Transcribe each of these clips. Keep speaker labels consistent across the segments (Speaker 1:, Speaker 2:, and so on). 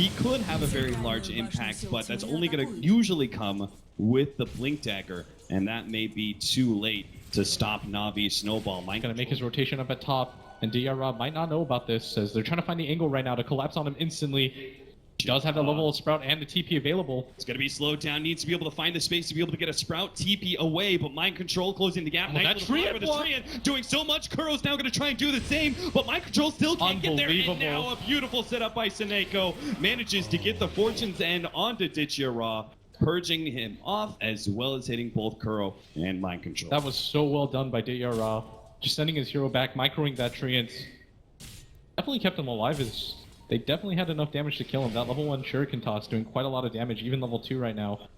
Speaker 1: he could have a very large impact, but that's only going to usually come with the Blink Dagger, and that may be too late to stop Navi's snowball.
Speaker 2: Gonna make his rotation up at top, and DR might not know about this, as they're trying to find the angle right now to collapse on him instantly. He does have the level of Sprout and the TP available.
Speaker 1: It's going to be slowed down, needs to be able to find the space to be able to get a Sprout TP away, but Mind Control closing the gap.
Speaker 2: Oh, that Treant
Speaker 1: with the Treant doing so much. Kuro's now going to try and do the same, but Mind Control still can't get there. And now a beautiful setup by Seneko manages to get the Fortune's End onto GeGe, purging him off as well as hitting both Kuro and Mind Control.
Speaker 2: That was so well done by GeGe. Just sending his hero back, microing that Treant. Definitely kept him alive. They definitely had enough damage to kill him. That level 1 Shuriken toss doing quite a lot of damage, even level 2 right now.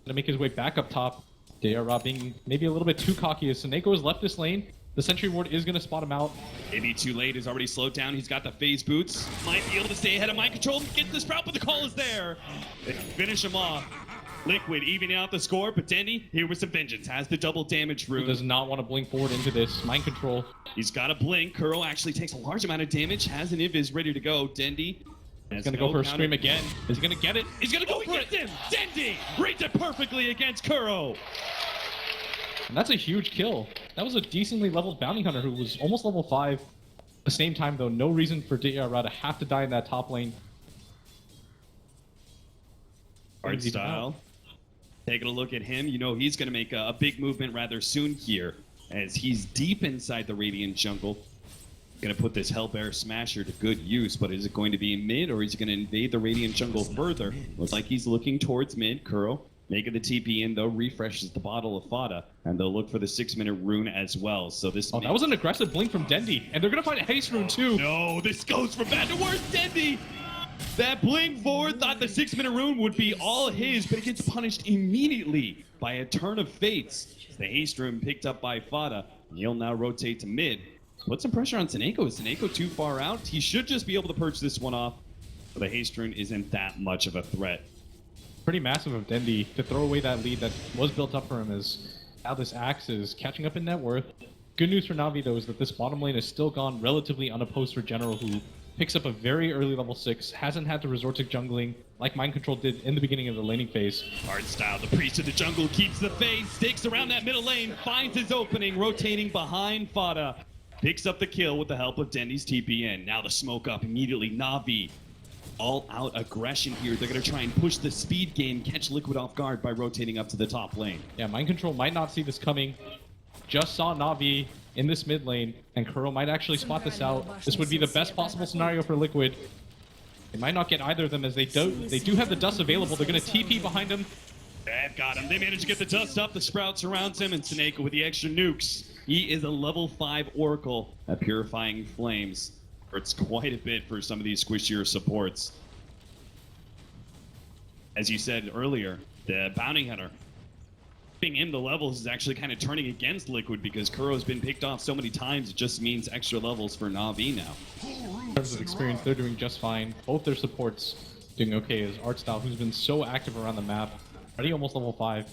Speaker 2: Gonna make his way back up top. GeGe being maybe a little bit too cocky as Seneko has left this lane. The Sentry Ward is gonna spot him out.
Speaker 1: Maybe too late, is already slowed down. He's got the phase boots. Might be able to stay ahead of Mind Control, get the Sprout, but the call is there. They finish him off. Liquid evening out the score, but Dendy here with some vengeance. Has the double damage rune.
Speaker 2: He does not want to blink forward into this. Mind Control.
Speaker 1: He's got a blink. Kuro actually takes a large amount of damage. Has an Invis ready to go. Dendy.
Speaker 2: He's going to go for a scream again. Is he going to get it?
Speaker 1: He's going to go for it. Dendy reads it perfectly against Kuro.
Speaker 2: And that's a huge kill. That was a decently leveled bounty hunter who was almost level 5. At the same time, though, no reason for GeGe to have to die in that top lane.
Speaker 1: Art style. Taking a look at him, you know he's going to make a big movement rather soon here, as he's deep inside the Radiant jungle. Going to put this Hellbear Smasher to good use, but is it going to be mid, or is he going to invade the Radiant jungle further? Looks like he's looking towards mid. Kuro making the TP in, though, refreshes the bottle of Fada, and they'll look for the 6-minute rune as well. So this.
Speaker 2: Oh, that was an aggressive blink from Dendy, and they're going to find a haste rune too.
Speaker 1: No, this goes from bad to worse. Dendy. That blink forward thought the 6-minute rune would be all his, but it gets punished immediately by a turn of fates. The haste rune picked up by Fada. He'll now rotate to mid. Put some pressure on Seneko. Is Seneko too far out? He should just be able to purge this one off. But the haste rune isn't that much of a threat.
Speaker 2: Pretty massive of Dendy to throw away that lead that was built up for him, as now this Axe is catching up in net worth. Good news for Navi, though, is that this bottom lane has still gone relatively unopposed for General, who picks up a very early level 6, hasn't had to resort to jungling like Mind Control did in the beginning of the laning phase.
Speaker 1: Hard style, the priest of the jungle keeps the phase, sticks around that middle lane, finds his opening, rotating behind Fada. Picks up the kill with the help of Dendy's TPN. Now the smoke up immediately. Navi, all out aggression here. They're going to try and push the speed game, catch Liquid off guard by rotating up to the top lane.
Speaker 2: Yeah, Mind Control might not see this coming. Just saw Navi in this mid lane, and Kuro might actually spot this out. This would be the best possible scenario for Liquid. They might not get either of them, as they do have the dust available. They're going to TP behind him.
Speaker 1: They've got him. They managed to get the dust up. The Sprout surrounds him, and Seneko with the extra nukes. He is a level 5 Oracle at Purifying Flames. Hurts quite a bit for some of these squishier supports. As you said earlier, the Bounty Hunter being in the levels is actually kind of turning against Liquid, because Kuro's been picked off so many times. It just means extra levels for Navi now.
Speaker 2: In terms of experience, they're doing just fine. Both their supports doing okay, as Artstyle, who's been so active around the map, already almost level 5.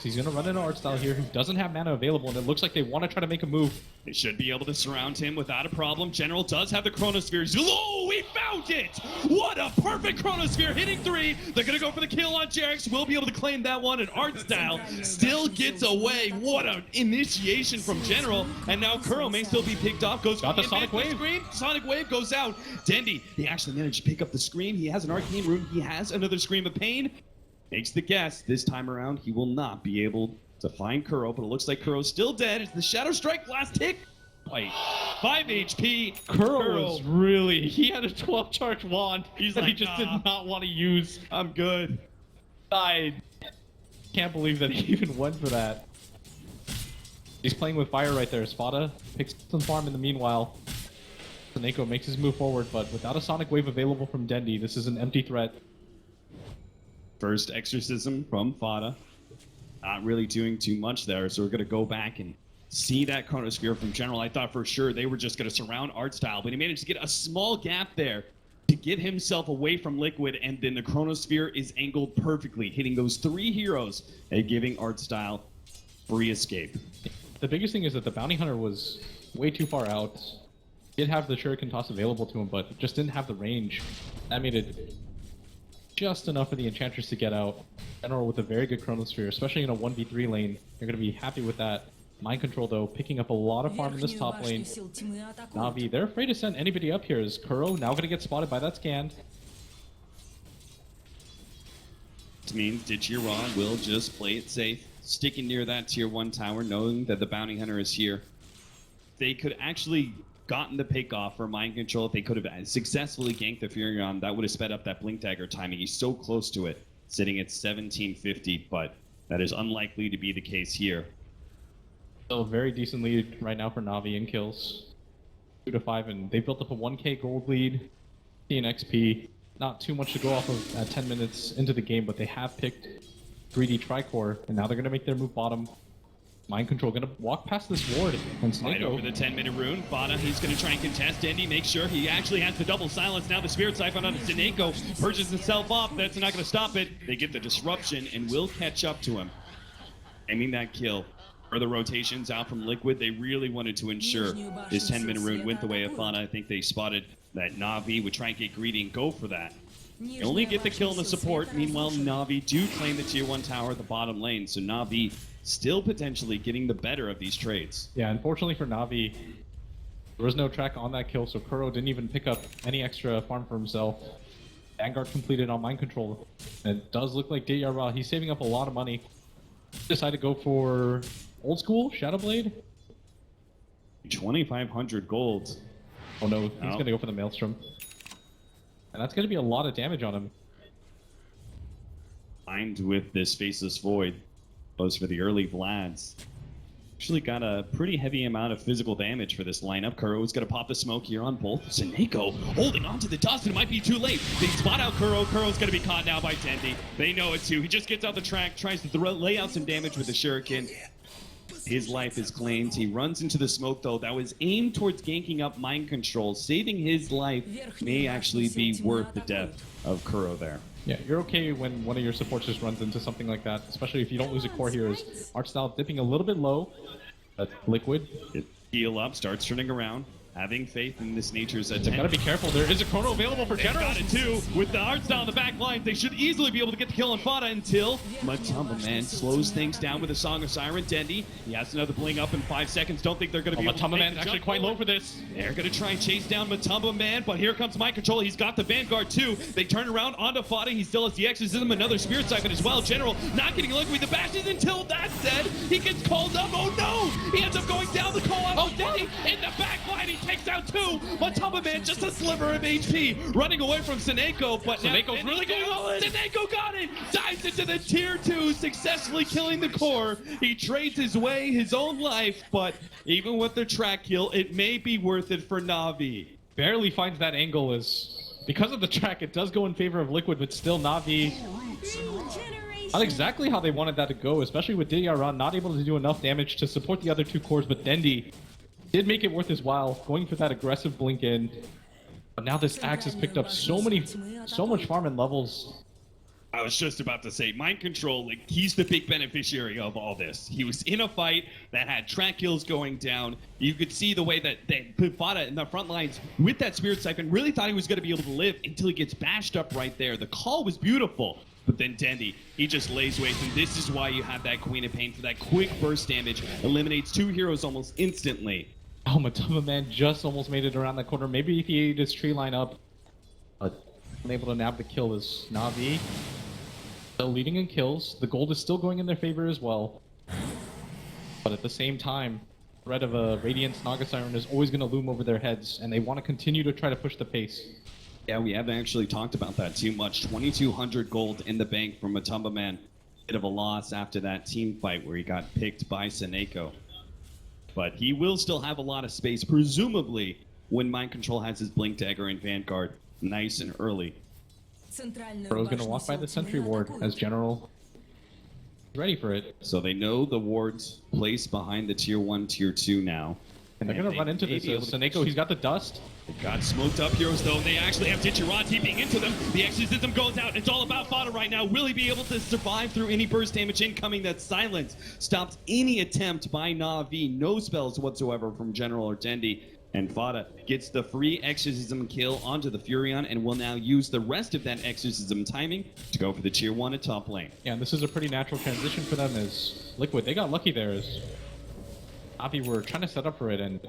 Speaker 2: He's going to run into Artstyle here, who doesn't have mana available, and it looks like they want to try to make a move.
Speaker 1: They should be able to surround him without a problem. General does have the Chronosphere. Oh, we found it! What a perfect Chronosphere, hitting 3. They're going to go for the kill on Jarex. We'll be able to claim that one, and Artstyle still gets away. What an initiation from General. And now Kuro may still be picked off.
Speaker 2: Got the Sonic Wave.
Speaker 1: Sonic Wave goes out. Dendy, he actually managed to pick up the Scream. He has an Arcane Rune. He has another Scream of Pain. Makes the guess. This time around, he will not be able to find Kuro, but it looks like Kuro's still dead. It's the Shadow Strike last tick. Wait, 5 HP.
Speaker 2: Kuro was really, he had a 12 charge wand.
Speaker 1: He's
Speaker 2: that
Speaker 1: like,
Speaker 2: he just did not want to use.
Speaker 1: I'm good.
Speaker 2: I can't believe that he even went for that. He's playing with fire right there. Spada picks some farm in the meanwhile. Seneko makes his move forward, but without a Sonic Wave available from Dendy, this is an empty threat.
Speaker 1: First exorcism from Fada. Not really doing too much there, so we're going to go back and see that Chronosphere from General. I thought for sure they were just going to surround Artstyle, but he managed to get a small gap there to get himself away from Liquid, and then the Chronosphere is angled perfectly, hitting those 3 heroes and giving Artstyle free escape.
Speaker 2: The biggest thing is that the Bounty Hunter was way too far out. Did have the shuriken toss available to him, but just didn't have the range. That made it just enough for the Enchantress to get out. General with a very good Chronosphere, especially in a 1v3 lane. You're going to be happy with that. Mind Control, though, picking up a lot of farm in this top lane. NaVi, they're afraid to send anybody up here. Is Kuro now going to get spotted by that scan?
Speaker 1: This means GeGe will just play it safe, sticking near that tier 1 tower, knowing that the bounty hunter is here. They could actually gotten the pick off for Mind Control. If they could have successfully ganked the Furion, that would have sped up that Blink Dagger timing. He's so close to it, sitting at 1750, but that is unlikely to be the case here.
Speaker 2: Still a very decent lead right now for NaVi in kills. 2-5, and they built up a 1k gold lead. in XP. Not too much to go off of at 10 minutes into the game, but they have picked greedy Tricore, and now they're going to make their move bottom. Mind Control going to walk past this ward. And
Speaker 1: right over the 10-minute rune. Fada, he's going to try and contest Dendy, make sure he actually has the double silence. Now the Spirit Siphon on Sineko purges himself off. That's not going to stop it. They get the disruption and will catch up to him. Aiming that kill. Further rotations out from Liquid. They really wanted to ensure this 10-minute rune went the way of Fada. I think they spotted that NaVi would try and get greedy and go for that. They only get the kill in the support. Meanwhile, NaVi do claim the tier 1 tower at the bottom lane. So NaVi still potentially getting the better of these trades.
Speaker 2: Yeah, unfortunately for NaVi, there was no track on that kill, so Kuro didn't even pick up any extra farm for himself. Vanguard completed on Mind Control. And it does look like GeGe, he's saving up a lot of money. Decided to go for old school Shadowblade.
Speaker 1: 2,500 gold.
Speaker 2: Oh no, he's going to go for the Maelstrom. And that's going to be a lot of damage on him.
Speaker 1: Combined with this Faceless Void. Goes for the early Vlads. Actually got a pretty heavy amount of physical damage for this lineup. Kuro's going to pop the smoke here on both. Sineko holding on to the dust, and it might be too late. They spot out Kuro. Kuro's going to be caught now by Dendy. They know it too. He just gets out the track, tries to lay out some damage with the Shuriken. His life is claimed. He runs into the smoke, though. That was aimed towards ganking up Mind Control. Saving his life may actually be worth the death of Kuro there.
Speaker 2: Yeah, you're okay when one of your supports just runs into something like that, especially if you don't lose a core heroes. Art style dipping a little bit low. Liquid.
Speaker 1: Heal up, starts turning around. Having faith in this nature's attempt.
Speaker 2: Gotta be careful. There is a chrono available for General.
Speaker 1: Got it too. With the art style on the back lines, they should easily be able to get the kill on Fada until Matumba Man slows things down with a Song of Siren. Dendy, he has another bling up in 5 seconds. Don't think they're going to be able to
Speaker 2: Matumba Man's actually quite low for this.
Speaker 1: They're going to try and chase down Matumba Man, but here comes Mind Control. He's got the Vanguard too. They turn around onto Fada. He still has the Exorcism, another Spirit Siphon as well. General not getting Liquid the bashes until that's dead. He gets called up. Oh no! He ends up going down the call out. Oh, Dendy in the back line. He takes out two. Matumba Man just a sliver of HP, running away from Sineko, but
Speaker 2: Sineko's really going all in.
Speaker 1: Sineko got it! Dives into the tier 2, successfully killing the core. He trades his way, his own life, but even with the track kill, it may be worth it for NaVi.
Speaker 2: Barely finds that angle as, because of the track, it does go in favor of Liquid, but still NaVi not exactly how they wanted that to go, especially with GeGe not able to do enough damage to support the other two cores, but Dendy did make it worth his while, going for that aggressive blink in. But now this axe has picked up so much farm and levels.
Speaker 1: I was just about to say, Mind Control, like, he's the big beneficiary of all this. He was in a fight that had track kills going down. You could see the way that they put Fada in the front lines with that Spirit Siphon. Really thought he was going to be able to live until he gets bashed up right there. The call was beautiful. But then Dendy, he just lays waste, and this is why you have that Queen of Pain for that quick burst damage. Eliminates two heroes almost instantly.
Speaker 2: Oh, Matumba Man just almost made it around that corner. Maybe if he ate his tree line up, unable to nab the kill is NaVi. Still leading in kills. The gold is still going in their favor as well. But at the same time, the threat of a Radiance Naga Siren is always going to loom over their heads, and they want to continue to try to push the pace.
Speaker 1: Yeah, we haven't actually talked about that too much. 2,200 gold in the bank from Matumba Man. Bit of a loss after that team fight where he got picked by Sineko. But he will still have a lot of space, presumably, when Mind Control has his Blink Dagger and Vanguard nice and early.
Speaker 2: Kuro's going to walk by the Sentry Ward as General is ready for it.
Speaker 1: So they know the wards placed behind the Tier 1, Tier 2 now.
Speaker 2: And they're going to run into this. Sineko, he's got the dust.
Speaker 1: They got smoked up heroes, though. They actually have GeGe TPing into them. The Exorcism goes out. It's all about Fada right now. Will he be able to survive through any burst damage incoming? That silence stops any attempt by NaVi. No spells whatsoever from General or Dendy. And Fada gets the free Exorcism kill onto the Furion and will now use the rest of that Exorcism timing to go for the tier 1 at top lane.
Speaker 2: Yeah, and this is a pretty natural transition for them as Liquid. They got lucky there as NaVi were trying to set up for it, and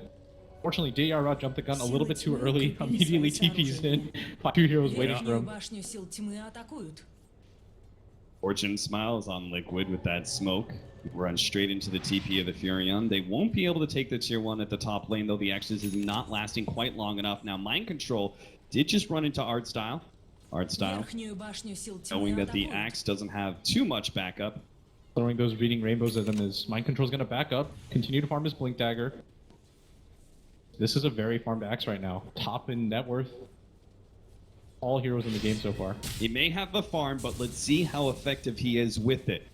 Speaker 2: fortunately DRR jumped the gun a little bit too early, immediately TPs in. 2 heroes waiting for him.
Speaker 3: Башню сил тьмы атакуют.
Speaker 1: Fortune smiles on Liquid with that smoke. Run straight into the TP of the Furion. They won't be able to take the tier 1 at the top lane, though the Exorcism is not lasting quite long enough. Now, Mind Control did just run into Art Style. Art Style,
Speaker 3: Верхнюю башню сил тьмы
Speaker 1: knowing that the
Speaker 3: атакуют.
Speaker 1: Axe doesn't have too much backup.
Speaker 2: Throwing those reading rainbows at them as Mind Control's gonna back up, continue to farm his Blink Dagger. This is a very farmed Axe right now. Top in net worth. All heroes in the game so far.
Speaker 1: He may have the farm, but let's see how effective he is with it.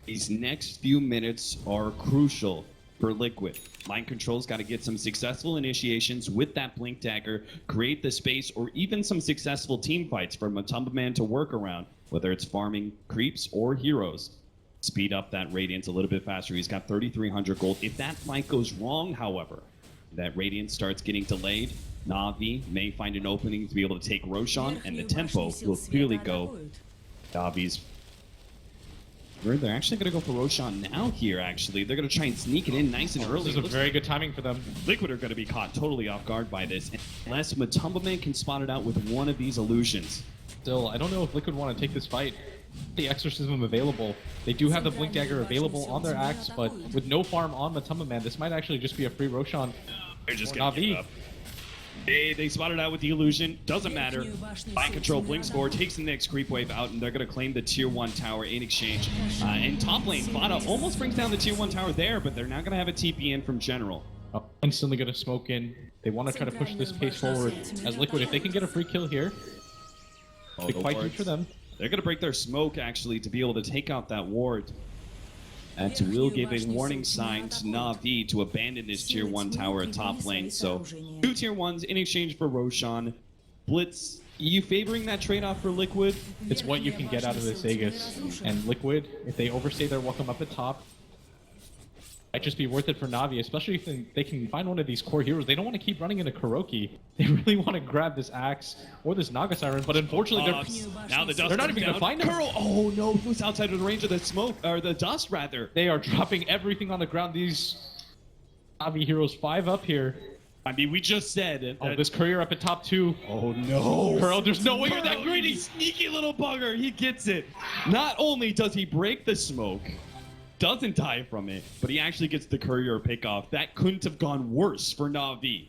Speaker 1: These next few minutes are crucial for Liquid. Mind Control's got to get some successful initiations with that Blink Dagger, create the space, or even some successful team fights for Matumba Man to work around, whether it's farming creeps or heroes. Speed up that Radiance a little bit faster. He's got 3,300 gold. If that fight goes wrong, however, that Radiance starts getting delayed, NaVi may find an opening to be able to take Roshan, and the
Speaker 3: Верхнюю
Speaker 1: tempo
Speaker 3: башню сил
Speaker 1: will
Speaker 3: света
Speaker 1: clearly go
Speaker 3: атакуют.
Speaker 1: NaVi's. They're actually going to go for Roshan now here, actually. They're going to try and sneak it in nice and early.
Speaker 2: This is a very good timing for them.
Speaker 1: Liquid are going to be caught totally off guard by this, unless Matumba Man can spot it out with one of these illusions.
Speaker 2: Still, I don't know if Liquid want to take this fight. The Exorcism available. They do have the Blink Dagger available on their Axe, but with no farm on Matumba Man, this might actually just be a free Roshan.
Speaker 1: They're just
Speaker 2: Or
Speaker 1: going to
Speaker 2: NaVi.
Speaker 1: give up. They spotted out with the illusion. Doesn't matter. Mind Control blinks forward, takes the next creep wave out, and they're going to claim the tier 1 tower in exchange. And top lane, Fada almost brings down the tier 1 tower there, but they're now going to have a TP in from General.
Speaker 2: Oh, instantly going to smoke in. They want to try to push this pace forward as Liquid. If they can get a free kill here, it'd be quite huge for them.
Speaker 1: They're going to break their smoke, actually, to be able to take out that ward. That will give a warning sign to NaVi to abandon his tier 1 tower at top lane. So, 2 tier 1s in exchange for Roshan. Blitz, you favoring that trade-off for Liquid?
Speaker 2: It's what you can get out of this Aegis. And Liquid, if they overstay their welcome up at top, might just be worth it for NaVi, especially if they can find one of these core heroes. They don't want to keep running into Kuroki. They really want to grab this Axe or this Naga Siren, but unfortunately
Speaker 1: Now the dust
Speaker 2: they're not
Speaker 1: comes
Speaker 2: even going to
Speaker 1: down.
Speaker 2: find him.
Speaker 1: Curl, oh no, he was outside of the range of the smoke, or the dust rather.
Speaker 2: They are dropping everything on the ground. These NaVi heroes 5 up here.
Speaker 1: I mean, we just said.
Speaker 2: Oh, this courier up at top 2.
Speaker 1: Oh no.
Speaker 2: Curl, there's no way you're that
Speaker 1: Curl,
Speaker 2: greedy.
Speaker 1: you sneaky little bugger. He gets it. Not only does he break the smoke, doesn't die from it, but he actually gets the courier pick off. That couldn't have gone worse for NaVi.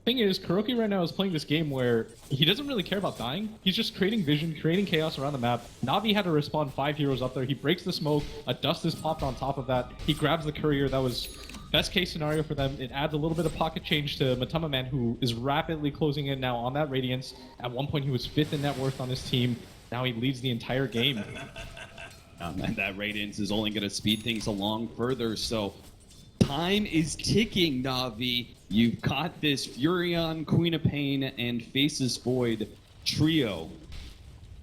Speaker 2: Thing is, Kuroki right now is playing this game where he doesn't really care about dying. He's just creating vision, creating chaos around the map. NaVi had to respawn 5 heroes up there. He breaks the smoke. A dust is popped on top of that. He grabs the courier. That was best case scenario for them. It adds a little bit of pocket change to Matumba Man, who is rapidly closing in now on that Radiance. At one point, he was 5th in net worth on his team. Now he leads the entire game.
Speaker 1: And that Radiance is only going to speed things along further, so time is ticking, NaVi. You've got this Furion, Queen of Pain, and Faces Void trio.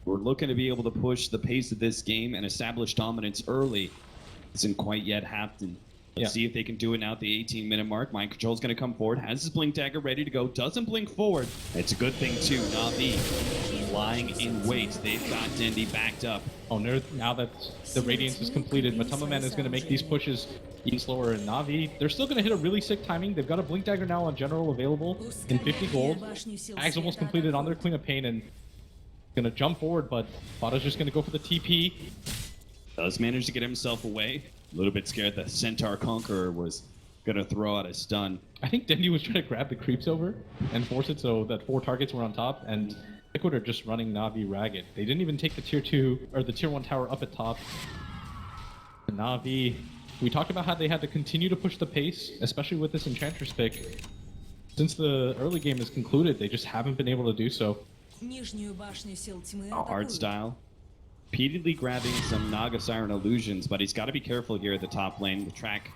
Speaker 1: We're looking to be able to push the pace of this game and establish dominance early. Hasn't quite yet happened. Let's see if they can do it now at the 18-minute mark. Mind Control's going to come forward, has his Blink Dagger ready to go, doesn't blink forward. It's a good thing, too. NaVi lying in wait. They've got Dendi backed up.
Speaker 2: Oh, now that the Radiance is completed, Matumba Man is going to make these pushes even slower. And NaVi, they're still going to hit a really sick timing. They've got a Blink Dagger now on General available in 50 gold. Ags almost completed on their Queen of Pain and going to jump forward, but Fada's just going to go for the TP.
Speaker 1: Does manage to get himself away. A little bit scared that Centaur Conqueror was going to throw out a stun.
Speaker 2: I think Dendi was trying to grab the creeps over and force it so that 4 targets were on top, and Liquid are just running NaVi ragged. They didn't even take the tier 2 or the tier 1 tower up at top. And NaVi, we talked about how they had to continue to push the pace, especially with this Enchantress pick. Since the early game is concluded, they just haven't been able to do so.
Speaker 3: Нижнюю башню сил тьмы
Speaker 1: Hard
Speaker 3: атакуют.
Speaker 1: style. Repeatedly grabbing some Naga Siren illusions, but he's got to be careful here at the top lane. The track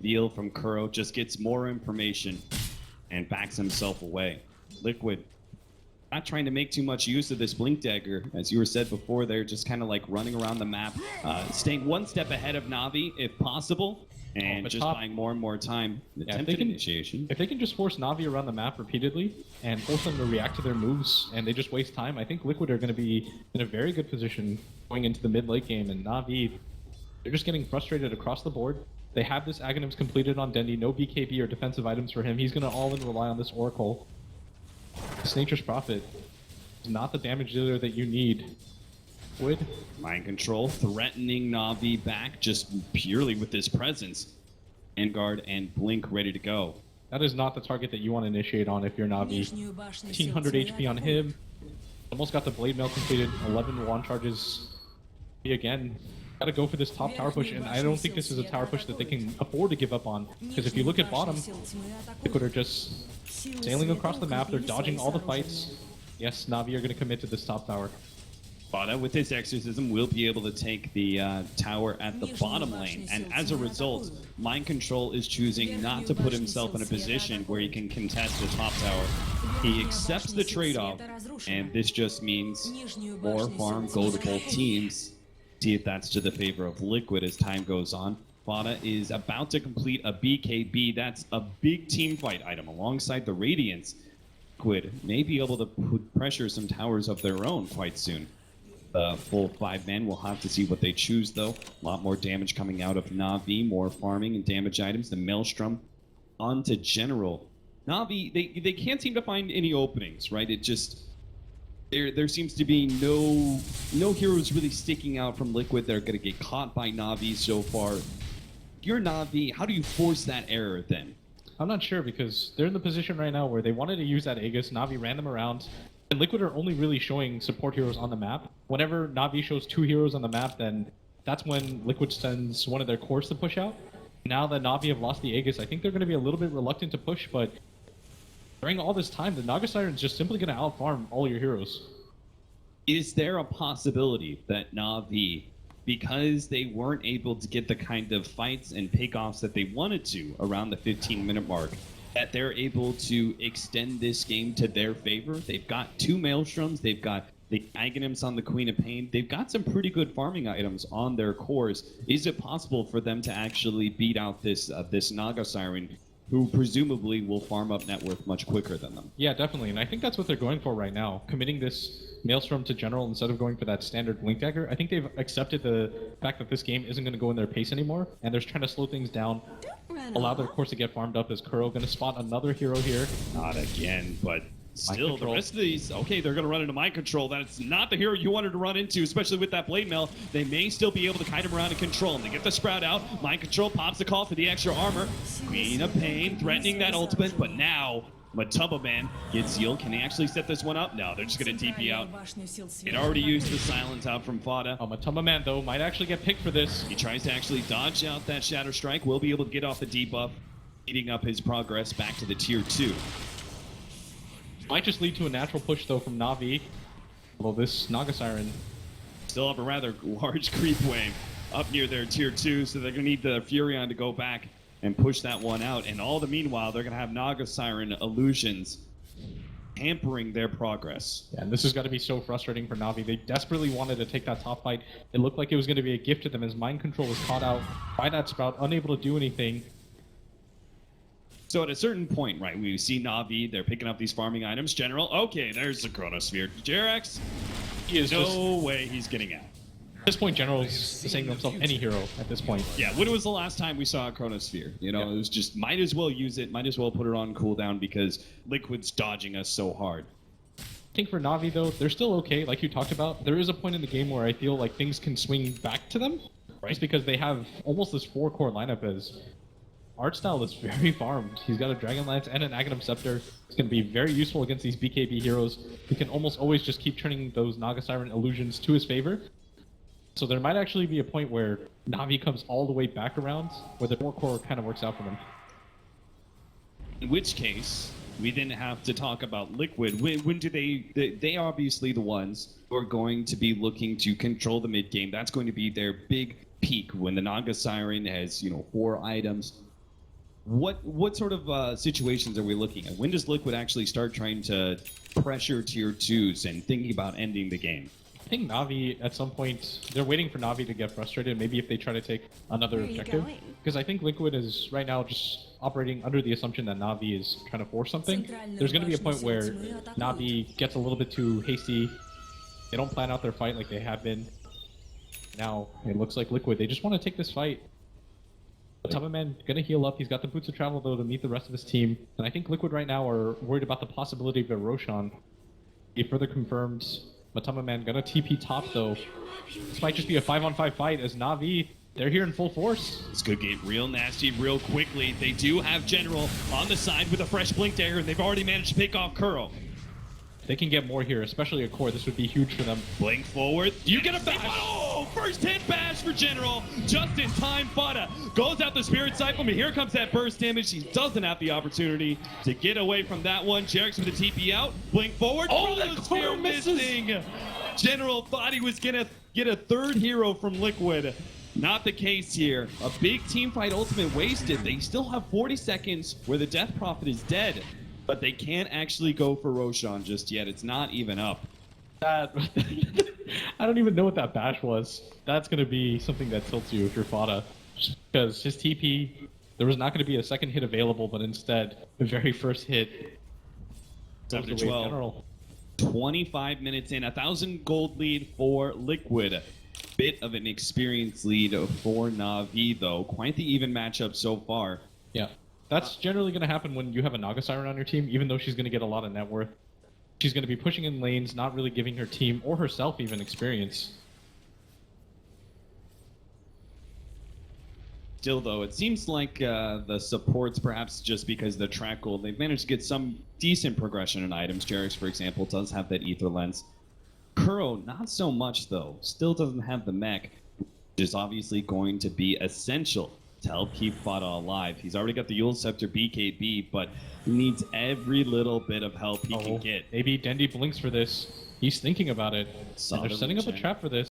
Speaker 1: deal from Kuro just gets more information and backs himself away. Liquid not trying to make too much use of this Blink Dagger. As you were said before, they're just kind of like running around the map, staying one step ahead of NaVi if possible. And
Speaker 2: but
Speaker 1: just
Speaker 2: top-
Speaker 1: buying more and more time.
Speaker 2: if they
Speaker 1: Attempted
Speaker 2: can-
Speaker 1: initiation.
Speaker 2: If they can just force Na'Vi around the map repeatedly and force them to react to their moves and they just waste time, I think Liquid are going to be in a very good position going into the mid-late game. And Na'Vi, they're just getting frustrated across the board. They have this Aghanims completed on Dendi, no BKB or defensive items for him. He's going to all-in rely on this Oracle. This Nature's Prophet is not the damage dealer that you need. Liquid,
Speaker 1: Mind control, threatening Na'Vi back just purely with his presence. Vanguard and Blink ready to go.
Speaker 2: that is not the target that you want to initiate on if you're Na'Vi.
Speaker 3: Нижнюю башню сил
Speaker 2: 1500
Speaker 3: тьмы
Speaker 2: HP on
Speaker 3: атакуют.
Speaker 2: him. Almost got the blade mail completed. 11 wand charges. Again, gotta go for this top tower push, and I don't think this is a tower push that they can afford to give up on. Because if you look at bottom,
Speaker 3: Сил тьмы атакуют.
Speaker 2: Liquid are just
Speaker 3: Силы
Speaker 2: sailing
Speaker 3: света
Speaker 2: across the map. They're
Speaker 3: укрепили
Speaker 2: dodging
Speaker 3: свои
Speaker 2: all the
Speaker 3: сооружения.
Speaker 2: fights. Yes, Na'Vi are gonna commit to this top tower.
Speaker 1: Vada, with his exorcism, will be able to take the tower at the bottom lane. And as a result, Mind Control is choosing not to put himself in a position where he can contest the top tower. He accepts the trade-off, and this just means more farm go to both teams. See if that's to the favor of Liquid as time goes on. Vada is about to complete a BKB. That's a big team fight item alongside the Radiance. Liquid may be able to put pressure some towers of their own quite soon. The full 5 men, we'll have to see what they choose though. A lot more damage coming out of Na'Vi, more farming and damage items. The Maelstrom onto General. Na'Vi, they can't seem to find any openings, right? It just there seems to be no heroes really sticking out from Liquid. They're gonna get caught by Na'Vi so far. You're Na'Vi, how do you force that error then?
Speaker 2: I'm not sure because they're in the position right now where they wanted to use that Aegis. Na'Vi ran them around. And Liquid are only really showing support heroes on the map. Whenever Na'Vi shows 2 heroes on the map, then that's when Liquid sends one of their cores to push out. Now that Na'Vi have lost the Aegis, I think they're going to be a little bit reluctant to push, but during all this time, the Naga Siren's just simply going to outfarm all your heroes.
Speaker 1: Is there a possibility that Na'Vi, because they weren't able to get the kind of fights and pickoffs that they wanted to around the 15-minute mark, that they're able to extend this game to their favor? They've got 2 Maelstroms, they've got the Aghanims on the Queen of Pain, they've got some pretty good farming items on their cores. Is it possible for them to actually beat out this Naga Siren, who presumably will farm up net worth much quicker than them?
Speaker 2: Yeah, definitely, and I think that's what they're going for right now. Committing this Maelstrom to General instead of going for that standard Blink Dagger. I think they've accepted the fact that this game isn't going to go in their pace anymore, and they're trying to slow things down, allow their cores to get farmed up. As Kuro going to spot another hero here.
Speaker 1: Not again, but still, the
Speaker 2: control.
Speaker 1: rest of these, okay, they're going to run into mind control. That's not the hero you wanted to run into, especially with that blade mail. They may still be able to kite him around and control him. They get the sprout out. Mind control pops the call for the extra armor. Queen of Pain threatening that ultimate, but now Matubba Man gets sealed. Can they actually set this one up? No, they're just going to TP out.
Speaker 3: Башню сил
Speaker 1: It
Speaker 3: света
Speaker 1: already used the
Speaker 3: атакуют.
Speaker 1: silence out from Fada.
Speaker 2: Matuma Man, though, might actually get picked for this.
Speaker 1: He tries to actually dodge out that Shadow Strike. Will be able to get off the debuff, speeding up his progress back to the tier 2.
Speaker 2: Might just lead to a natural push, though, from Na'Vi. Although this Naga Siren,
Speaker 1: Still have a rather large creep wave up near their tier 2, so they're going to need the Furion to go back and push that one out. And all the meanwhile, they're going to have Naga Siren illusions hampering their progress.
Speaker 2: yeah, and this has got to be so frustrating for Na'Vi. They desperately wanted to take that top fight. It looked like it was going to be a gift to them as Mind Control was caught out by that Sprout, unable to do anything.
Speaker 1: So at a certain point, right, we see Na'Vi, they're picking up these farming items. General, okay, there's the Chronosphere. Jerax,
Speaker 2: He is just,
Speaker 1: no way he's getting out.
Speaker 2: at this point, General's saying to himself, any hero at this point.
Speaker 1: Yeah, when was the last time we saw a Chronosphere? You know,
Speaker 2: Yeah.
Speaker 1: it was just, might as well use it, might as well put it on cooldown because Liquid's dodging us so hard.
Speaker 2: I think for Na'Vi, though, they're still okay, like you talked about. There is a point in the game where I feel like things can swing back to them.
Speaker 1: Right.
Speaker 2: Just because they have almost this 4-core lineup as art style is very farmed. He's got a Dragon Lance and an Aghanim Scepter. It's going to be very useful against these BKB heroes. He can almost always just keep turning those Naga Siren illusions to his favor. So there might actually be a point where Na'Vi comes all the way back around, where the 4-core kind of works out for them.
Speaker 1: In which case, we then have to talk about Liquid. When do they are obviously the ones who are going to be looking to control the mid game. That's going to be their big peak when the Naga Siren has, 4 items. What sort of situations are we looking at? When does Liquid actually start trying to pressure tier 2s and thinking about ending the game?
Speaker 2: I think NaVi at some point they're waiting for NaVi to get frustrated. Maybe if they try to take another
Speaker 4: Where are you
Speaker 2: objective,
Speaker 4: going?
Speaker 2: because I think Liquid is right now just operating under the assumption that NaVi is trying to force something. There's going to be a point where NaVi gets a little bit too hasty. They don't plan out their fight like they have been. Now it looks like Liquid, they just want to take this fight. Matama Man gonna heal up. He's got the boots of travel though to meet the rest of his team, and I think Liquid right now are worried about the possibility of a Roshan. He further confirmed Matama Man gonna TP top though. This might just be a 5-on-5 fight as NaVi, they're here in full force.
Speaker 1: This could get real nasty real quickly. They do have General on the side with a fresh blink dagger, and they've already managed to pick off Kuro.
Speaker 2: They can get more here, especially a core. This would be huge for them.
Speaker 1: Blink forward. You get a bash. Oh, first hit bash for General. Just in time, Fada goes out the Spirit Siphon, but here comes that burst damage. He doesn't have the opportunity to get away from that one. Jerix with the TP out. Blink forward.
Speaker 2: Oh,
Speaker 1: the
Speaker 2: the
Speaker 1: spear
Speaker 2: core misses.
Speaker 1: missing. General thought he was gonna get a third hero from Liquid. Not the case here. A big team fight ultimate wasted. They still have 40 seconds where the Death Prophet is dead, but they can't actually go for Roshan just yet. It's not even up.
Speaker 2: That I don't even know what that bash was. That's going to be something that tilts you if you're Fada. Because his TP, there was not going to be a second hit available, but instead, the very first hit.
Speaker 1: 7 to
Speaker 2: goes away
Speaker 1: 12.
Speaker 2: General.
Speaker 1: 25 minutes in, 1,000 gold lead for Liquid. Bit of an experience lead for NaVi, though. Quite the even matchup so far.
Speaker 2: Yeah. That's generally going to happen when you have a Naga Siren on your team, even though she's going to get a lot of net worth. She's going to be pushing in lanes, not really giving her team or herself even experience.
Speaker 1: Still, though, it seems like the supports, perhaps just because the track gold, they've managed to get some decent progression in items. Jerix, for example, does have that Ether Lens. Kuro, not so much, though. Still doesn't have the mech, which is obviously going to be essential to help keep Fada alive. He's already got the Yule Scepter BKB, but he needs every little bit of help he can get.
Speaker 2: Maybe Dendi blinks for this. He's thinking about it.
Speaker 1: Saw
Speaker 2: And they're
Speaker 1: the
Speaker 2: setting up a
Speaker 1: regen.
Speaker 2: trap for this.